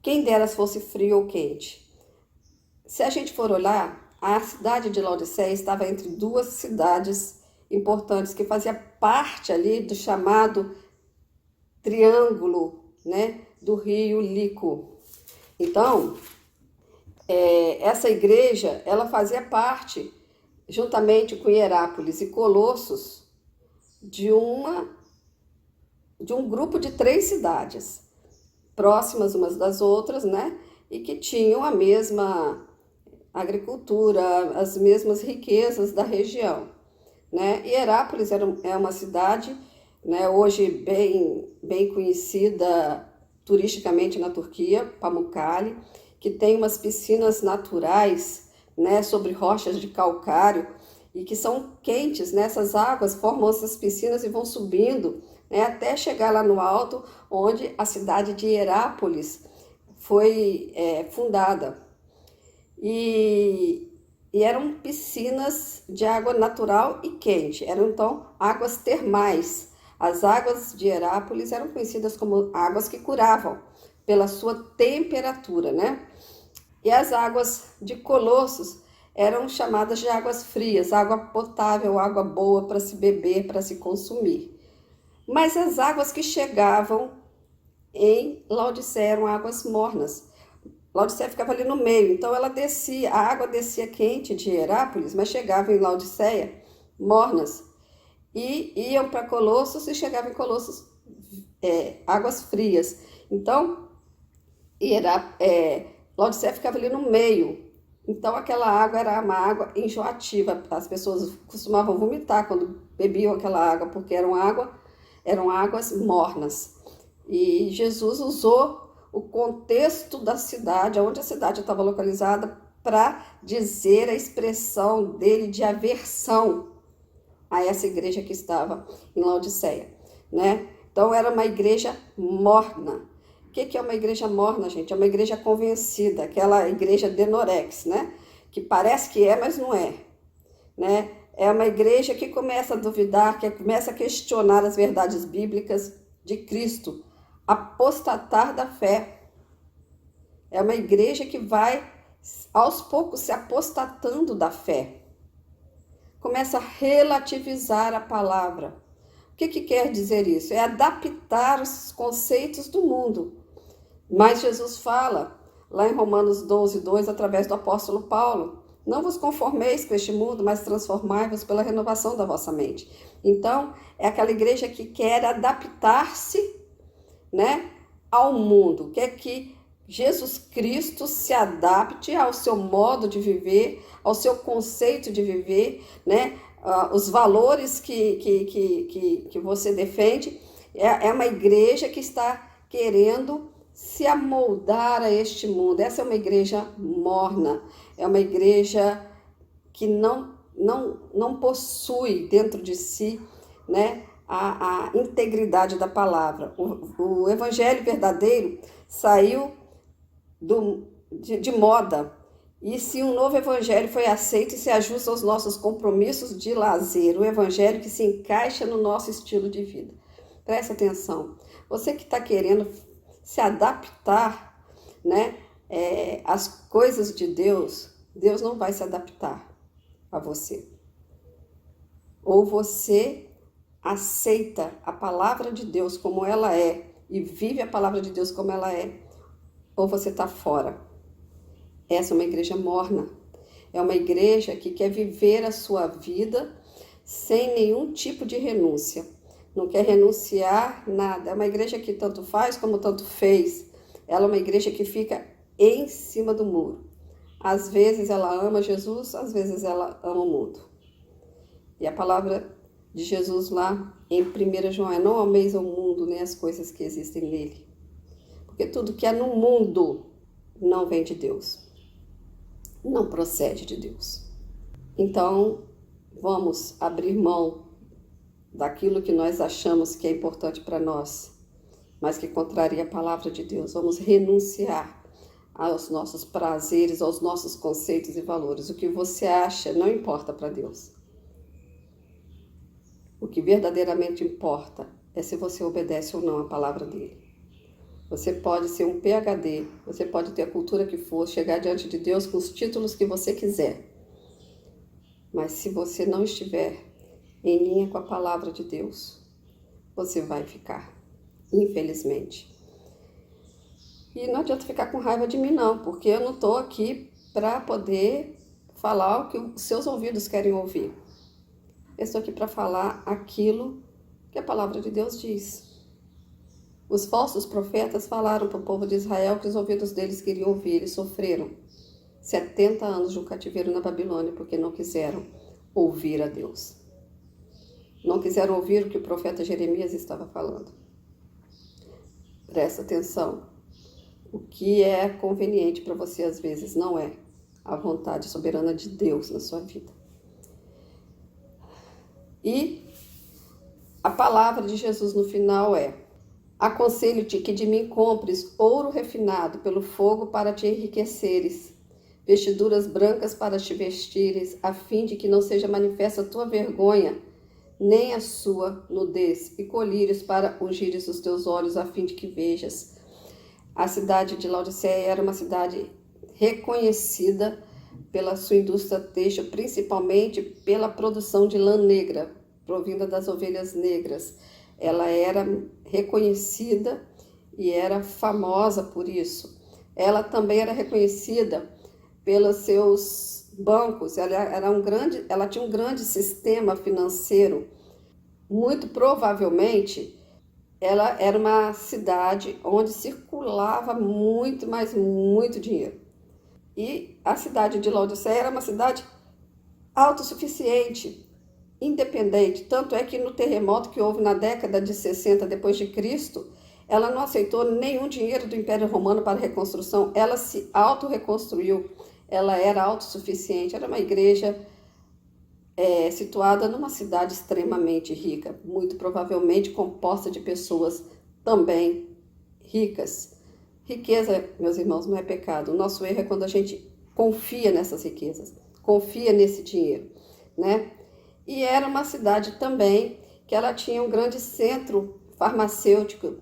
Quem dera se fosse frio ou quente. Se a gente for olhar, a cidade de Laodiceia estava entre duas cidades importantes que fazia parte ali do chamado triângulo, né, do rio Lico. Então, essa igreja, ela fazia parte, juntamente com Hierápolis e Colossos, de um grupo de 3 cidades, próximas umas das outras, né, e que tinham a mesma agricultura, as mesmas riquezas da região, né? Hierápolis é uma cidade, né, hoje bem conhecida turisticamente na Turquia, Pamukkale, que tem umas piscinas naturais, né, sobre rochas de calcário e que são quentes, né? Essas águas formam essas piscinas e vão subindo, né, até chegar lá no alto, onde a cidade de Hierápolis foi fundada. E eram piscinas de água natural e quente, eram então águas termais. As águas de Hierápolis eram conhecidas como águas que curavam pela sua temperatura, né? E as águas de Colossos eram chamadas de águas frias, água potável, água boa para se beber, para se consumir. Mas as águas que chegavam em Laodiceia eram águas mornas. Laodiceia ficava ali no meio, então ela descia, a água descia quente de Hierápolis, mas chegava em Laodiceia mornas. E iam para Colossos e chegavam em Colossos águas frias. Então, Laodiceia ficava ali no meio. Então, aquela água era uma água enjoativa. As pessoas costumavam vomitar quando bebiam aquela água, porque eram águas mornas. E Jesus usou o contexto da cidade, onde a cidade estava localizada, para dizer a expressão dele de aversão a essa igreja que estava em Laodiceia, né? Então, era uma igreja morna. O que é uma igreja morna, gente? É uma igreja convencida, aquela igreja denorex, né? Que parece que é, mas não é, né? É uma igreja que começa a duvidar, que começa a questionar as verdades bíblicas, de Cristo apostatar da fé. É uma igreja que vai, aos poucos, se apostatando da fé. Começa a relativizar a palavra. O que quer dizer isso? É adaptar os conceitos do mundo. Mas Jesus fala, lá em Romanos 12:2, através do apóstolo Paulo, não vos conformeis com este mundo, mas transformai-vos pela renovação da vossa mente. Então, é aquela igreja que quer adaptar-se, né, ao mundo, quer que Jesus Cristo se adapte ao seu modo de viver, ao seu conceito de viver, né, os valores que você defende. É uma igreja que está querendo se amoldar a este mundo. Essa é uma igreja morna, é uma igreja que não possui dentro de si, né, a integridade da palavra. O evangelho verdadeiro saiu de moda. E se um novo evangelho foi aceito e se ajusta aos nossos compromissos de lazer, o evangelho que se encaixa no nosso estilo de vida. Preste atenção. Você que está querendo se adaptar, né, às coisas de Deus, Deus não vai se adaptar a você. Ou você aceita a palavra de Deus como ela é e vive a palavra de Deus como ela é, ou você está fora. Essa é uma igreja morna. É uma igreja que quer viver a sua vida sem nenhum tipo de renúncia. Não quer renunciar nada. É uma igreja que tanto faz como tanto fez. Ela é uma igreja que fica em cima do muro. Às vezes ela ama Jesus, às vezes ela ama o mundo. E a palavra de Jesus lá em 1 João é: não ameis ao mundo nem as coisas que existem nele. Porque tudo que é no mundo não vem de Deus. Não procede de Deus. Então, vamos abrir mão daquilo que nós achamos que é importante para nós, mas que contraria a palavra de Deus. Vamos renunciar aos nossos prazeres, aos nossos conceitos e valores. O que você acha não importa para Deus. O que verdadeiramente importa é se você obedece ou não a palavra dele. Você pode ser um PhD, você pode ter a cultura que for, chegar diante de Deus com os títulos que você quiser. Mas se você não estiver em linha com a palavra de Deus, você vai ficar, infelizmente. E não adianta ficar com raiva de mim não, porque eu não estou aqui para poder falar o que os seus ouvidos querem ouvir. Eu estou aqui para falar aquilo que a palavra de Deus diz. Os falsos profetas falaram para o povo de Israel que os ouvidos deles queriam ouvir. Eles sofreram 70 anos de um cativeiro na Babilônia porque não quiseram ouvir a Deus. Não quiseram ouvir o que o profeta Jeremias estava falando. Presta atenção. O que é conveniente para você às vezes não é a vontade soberana de Deus na sua vida. E a palavra de Jesus no final é: aconselho-te que de mim compres ouro refinado pelo fogo para te enriqueceres, vestiduras brancas para te vestires, a fim de que não seja manifesta a tua vergonha, nem a sua nudez, e colírios para ungires os teus olhos, a fim de que vejas. A cidade de Laodiceia era uma cidade reconhecida pela sua indústria têxtil, principalmente pela produção de lã negra, provinda das ovelhas negras. Ela era reconhecida e era famosa por isso. Ela também era reconhecida pelos seus bancos. Ela tinha um grande sistema financeiro. Muito provavelmente, ela era uma cidade onde circulava muito, mas muito dinheiro. E a cidade de Laodiceia era uma cidade autossuficiente, independente. Tanto é que no terremoto que houve na década de 60 depois de Cristo, ela não aceitou nenhum dinheiro do Império Romano para reconstrução. Ela se auto-reconstruiu. Ela era autossuficiente. Era uma igreja situada numa cidade extremamente rica, muito provavelmente composta de pessoas também ricas. Riqueza, meus irmãos, não é pecado. O nosso erro é quando a gente confia nessas riquezas, confia nesse dinheiro, né? E era uma cidade também que ela tinha um grande centro farmacêutico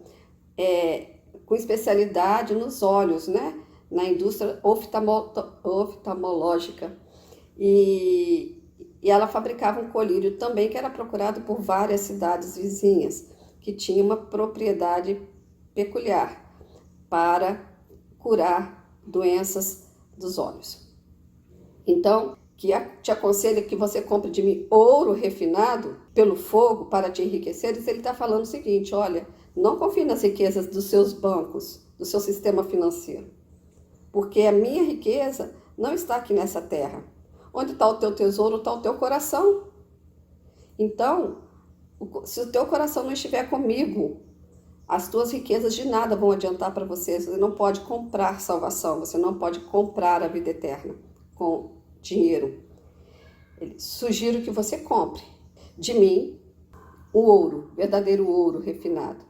com especialidade nos olhos, né? Na indústria oftalmológica. E ela fabricava um colírio também que era procurado por várias cidades vizinhas, que tinha uma propriedade peculiar para curar doenças dos olhos. Então, te aconselho que você compre de mim ouro refinado pelo fogo para te enriquecer. Ele está falando o seguinte: olha, não confie nas riquezas dos seus bancos, do seu sistema financeiro, porque a minha riqueza não está aqui nessa terra. Onde está o teu tesouro, está o teu coração. Então, se o teu coração não estiver comigo, as tuas riquezas de nada vão adiantar para você. Você não pode comprar salvação, você não pode comprar a vida eterna com dinheiro. Sugiro que você compre de mim o ouro, verdadeiro ouro refinado.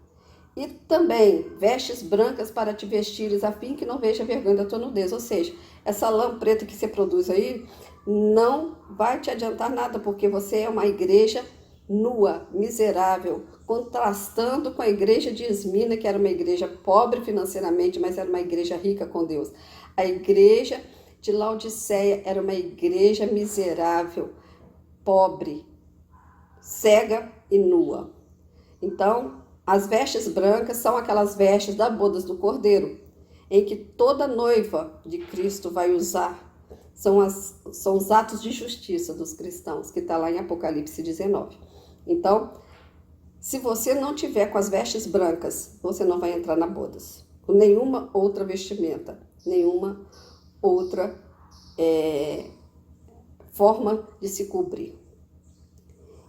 E também vestes brancas para te vestires, a fim que não veja vergonha da tua nudez. Ou seja, essa lã preta que você produz aí não vai te adiantar nada, porque você é uma igreja nua, miserável, contrastando com a igreja de Esmina, que era uma igreja pobre financeiramente, mas era uma igreja rica com Deus. A igreja de Laodiceia era uma igreja miserável, pobre, cega e nua. Então, as vestes brancas são aquelas vestes das bodas do Cordeiro, em que toda noiva de Cristo vai usar. São os atos de justiça dos cristãos, que está lá em Apocalipse 19. Então, se você não tiver com as vestes brancas, você não vai entrar na bodas. Com nenhuma outra vestimenta, nenhuma outra forma de se cobrir.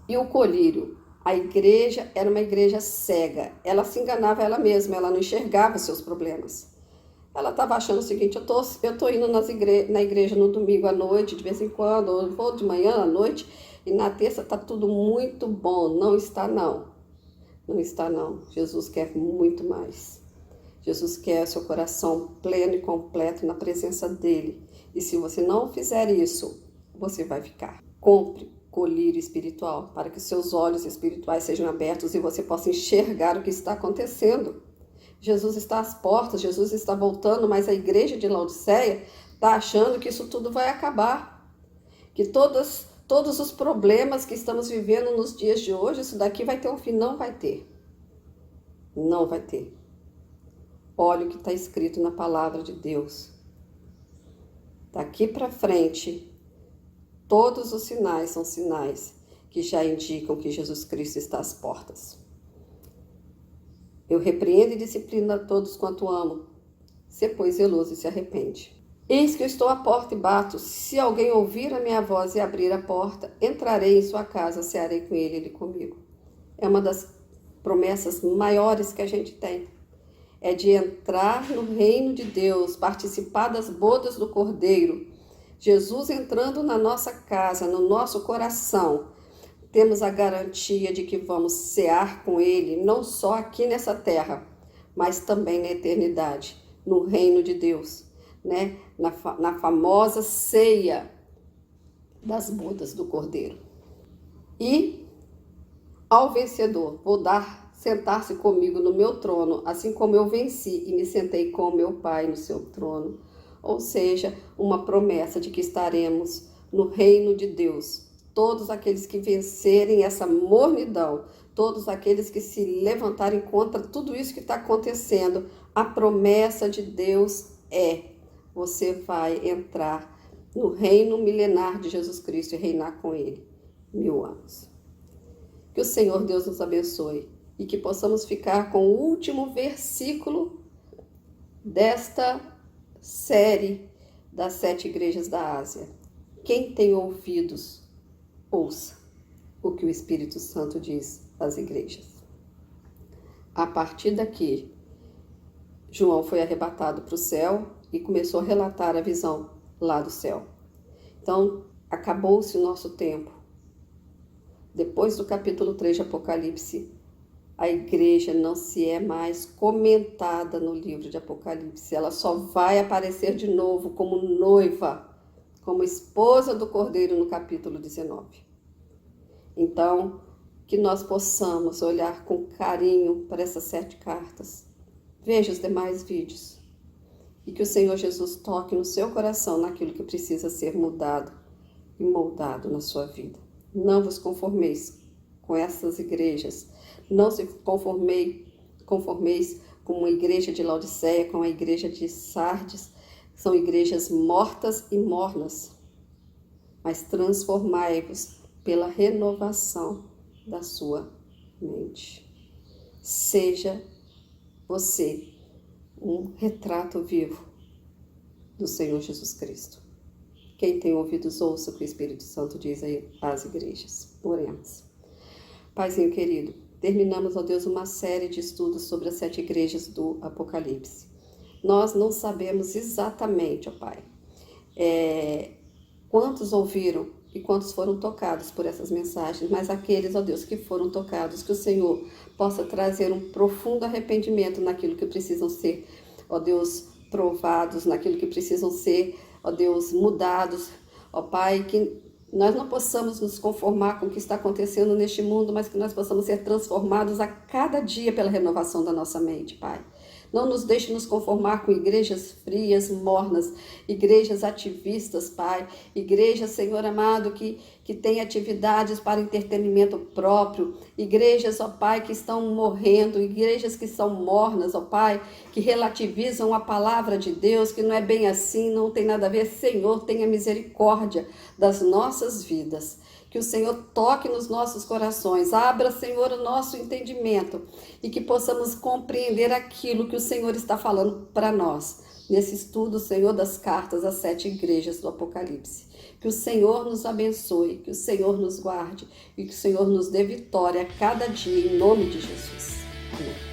E o colírio? A igreja era uma igreja cega. Ela se enganava ela mesma, ela não enxergava os seus problemas. Ela estava achando o seguinte: eu tô indo na igreja no domingo à noite, de vez em quando, ou vou de manhã à noite, e na terça está tudo muito bom. Não está, não. Não está, não. Jesus quer muito mais. Jesus quer seu coração pleno e completo na presença dele. E se você não fizer isso, você vai ficar. Compre colírio espiritual, para que seus olhos espirituais sejam abertos e você possa enxergar o que está acontecendo. Jesus está às portas, Jesus está voltando, mas a igreja de Laodiceia está achando que isso tudo vai acabar. Que todos os problemas que estamos vivendo nos dias de hoje, isso daqui vai ter um fim. Não vai ter. Não vai ter. Olha o que está escrito na palavra de Deus. Daqui para frente, todos os sinais são sinais que já indicam que Jesus Cristo está às portas. Eu repreendo e disciplino a todos quanto amo. Se, pois, zeloso e se arrepende. Eis que eu estou à porta e bato. Se alguém ouvir a minha voz e abrir a porta, entrarei em sua casa, cearei com ele e ele comigo. É uma das promessas maiores que a gente tem. É de entrar no reino de Deus, participar das bodas do Cordeiro. Jesus entrando na nossa casa, no nosso coração, temos a garantia de que vamos cear com Ele, não só aqui nessa terra, mas também na eternidade, no reino de Deus, né? Na famosa ceia das bodas do Cordeiro. E ao vencedor, vou dar sentar-se comigo no meu trono, assim como eu venci e me sentei com meu Pai no seu trono. Ou seja, uma promessa de que estaremos no reino de Deus. Todos aqueles que vencerem essa mornidão, todos aqueles que se levantarem contra tudo isso que está acontecendo, a promessa de Deus você vai entrar no reino milenar de Jesus Cristo e reinar com Ele 1000 anos. Que o Senhor Deus nos abençoe e que possamos ficar com o último versículo desta série das 7 igrejas da Ásia. Quem tem ouvidos, ouça o que o Espírito Santo diz às igrejas. A partir daqui, João foi arrebatado para o céu e começou a relatar a visão lá do céu. Então, acabou-se o nosso tempo. Depois do capítulo 3 de Apocalipse, a igreja não se é mais comentada no livro de Apocalipse. Ela só vai aparecer de novo como noiva, como esposa do Cordeiro no capítulo 19. Então, que nós possamos olhar com carinho para essas 7 cartas. Veja os demais vídeos. E que o Senhor Jesus toque no seu coração naquilo que precisa ser mudado e moldado na sua vida. Não vos conformeis com essas igrejas. Não se conformeis com a igreja de Laodiceia, com a igreja de Sardes. São igrejas mortas e mornas. Mas transformai-vos pela renovação da sua mente. Seja você um retrato vivo do Senhor Jesus Cristo. Quem tem ouvidos, ouça o que o Espírito Santo diz aí às igrejas. Oremos. Paizinho querido, terminamos, ó Deus, uma série de estudos sobre as 7 igrejas do Apocalipse. Nós não sabemos exatamente, ó Pai, quantos ouviram e quantos foram tocados por essas mensagens, mas aqueles, ó Deus, que foram tocados, que o Senhor possa trazer um profundo arrependimento naquilo que precisam ser, ó Deus, provados, naquilo que precisam ser, ó Deus, mudados, ó Pai, que nós não possamos nos conformar com o que está acontecendo neste mundo, mas que nós possamos ser transformados a cada dia pela renovação da nossa mente, Pai. Não nos deixe nos conformar com igrejas frias, mornas, igrejas ativistas, Pai. Igrejas, Senhor amado, que têm atividades para entretenimento próprio. Igrejas, ó Pai, que estão morrendo. Igrejas que são mornas, ó Pai, que relativizam a palavra de Deus, que não é bem assim, não tem nada a ver. Senhor, tenha misericórdia das nossas vidas. Que o Senhor toque nos nossos corações, abra, Senhor, o nosso entendimento e que possamos compreender aquilo que o Senhor está falando para nós, nesse estudo, Senhor, das cartas às 7 igrejas do Apocalipse. Que o Senhor nos abençoe, que o Senhor nos guarde e que o Senhor nos dê vitória a cada dia, em nome de Jesus. Amém.